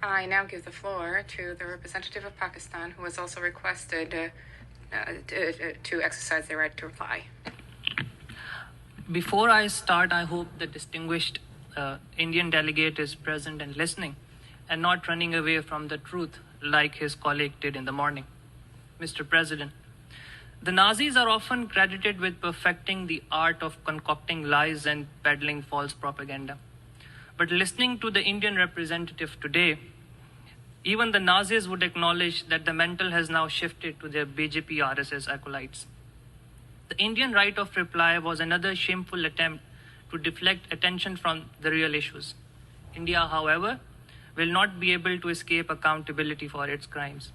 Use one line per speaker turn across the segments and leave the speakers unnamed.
I now give the floor to the representative of Pakistan, who has also requested to exercise their right to reply.
Before I start, I hope the distinguished Indian delegate is present and listening and not running away from the truth like his colleague did in the morning. Mr. President, the Nazis are often credited with perfecting the art of concocting lies and peddling false propaganda. But listening to the Indian representative today, even the Nazis would acknowledge that the mantle has now shifted to their BJP RSS acolytes. The Indian right of reply was another shameful attempt to deflect attention from the real issues. India, however, will not be able to escape accountability for its crimes.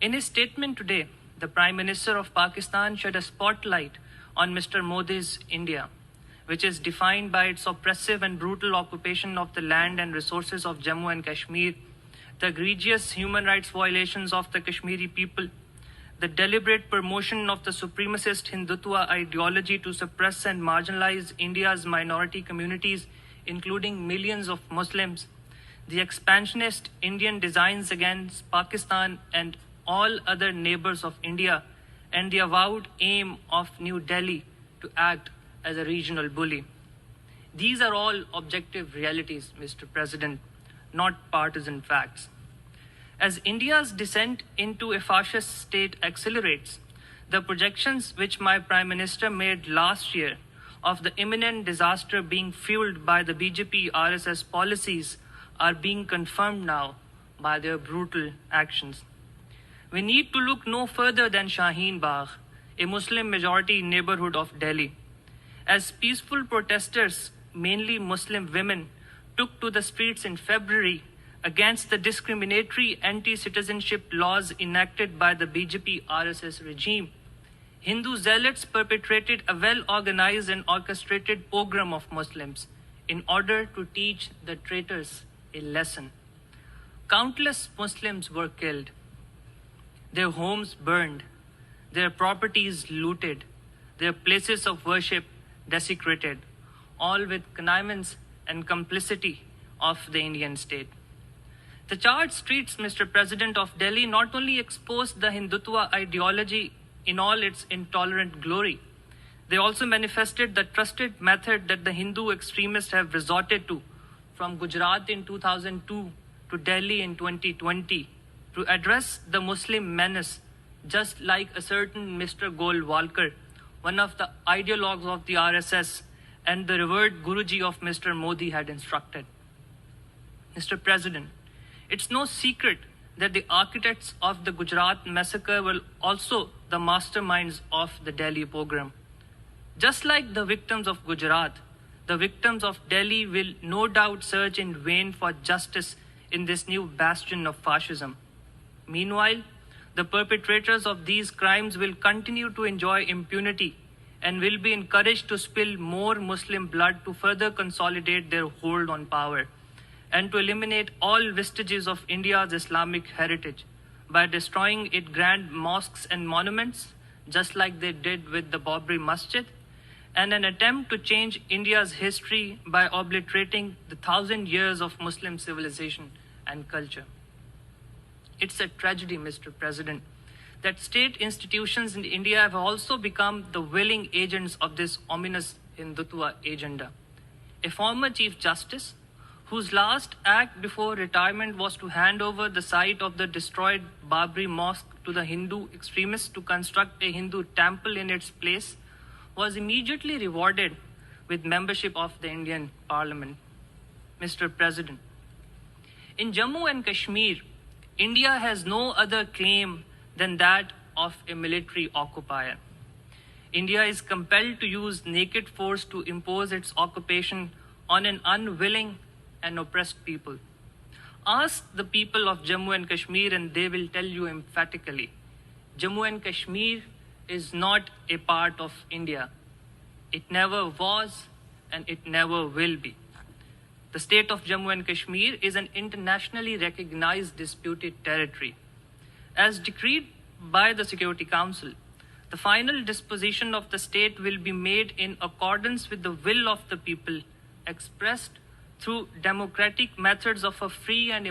In his statement today, the Prime Minister of Pakistan shed a spotlight on Mr. Modi's India, which is defined by its oppressive and brutal occupation of the land and resources of Jammu and Kashmir, the egregious human rights violations of the Kashmiri people, the deliberate promotion of the supremacist Hindutva ideology to suppress and marginalize India's minority communities, including millions of Muslims, the expansionist Indian designs against Pakistan and all other neighbors of India, and the avowed aim of New Delhi to act as a regional bully. These are all objective realities, Mr. President, not partisan facts. As India's descent into a fascist state accelerates, the projections which my Prime Minister made last year of the imminent disaster being fueled by the BJP RSS policies are being confirmed now by their brutal actions. We need to look no further than Shaheen Bagh, a Muslim majority neighborhood of Delhi. As peaceful protesters, mainly Muslim women, took to the streets in February against the discriminatory anti-citizenship laws enacted by the BJP RSS regime, Hindu zealots perpetrated a well-organized and orchestrated pogrom of Muslims in order to teach the traitors a lesson. Countless Muslims were killed, their homes burned, their properties looted, their places of worship desecrated, all with connivance and complicity of the Indian state. The charged streets, Mr. President, of Delhi not only exposed the Hindutva ideology in all its intolerant glory, they also manifested the trusted method that the Hindu extremists have resorted to from Gujarat in 2002 to Delhi in 2020 to address the Muslim menace, just like a certain Mr. Golwalkar, one of the ideologues of the RSS and the revered Guruji of Mr. Modi had instructed. Mr. President, it's no secret that the architects of the Gujarat massacre were also the masterminds of the Delhi pogrom. Just like the victims of Gujarat, the victims of Delhi will no doubt search in vain for justice in this new bastion of fascism. Meanwhile, the perpetrators of these crimes will continue to enjoy impunity and will be encouraged to spill more Muslim blood to further consolidate their hold on power and to eliminate all vestiges of India's Islamic heritage by destroying its grand mosques and monuments, just like they did with the Babri Masjid, and an attempt to change India's history by obliterating the 1,000 years of Muslim civilization and culture. It's a tragedy, Mr. President, that state institutions in India have also become the willing agents of this ominous Hindutva agenda. A former Chief Justice, whose last act before retirement was to hand over the site of the destroyed Babri Mosque to the Hindu extremists to construct a Hindu temple in its place, was immediately rewarded with membership of the Indian Parliament. Mr. President, in Jammu and Kashmir, India has no other claim than that of a military occupier. India is compelled to use naked force to impose its occupation on an unwilling and oppressed people. Ask the people of Jammu and Kashmir and they will tell you emphatically, Jammu and Kashmir is not a part of India. It never was and it never will be. The state of Jammu and Kashmir is an internationally recognized disputed territory. As decreed by the Security Council, the final disposition of the state will be made in accordance with the will of the people, expressed through democratic methods of a free and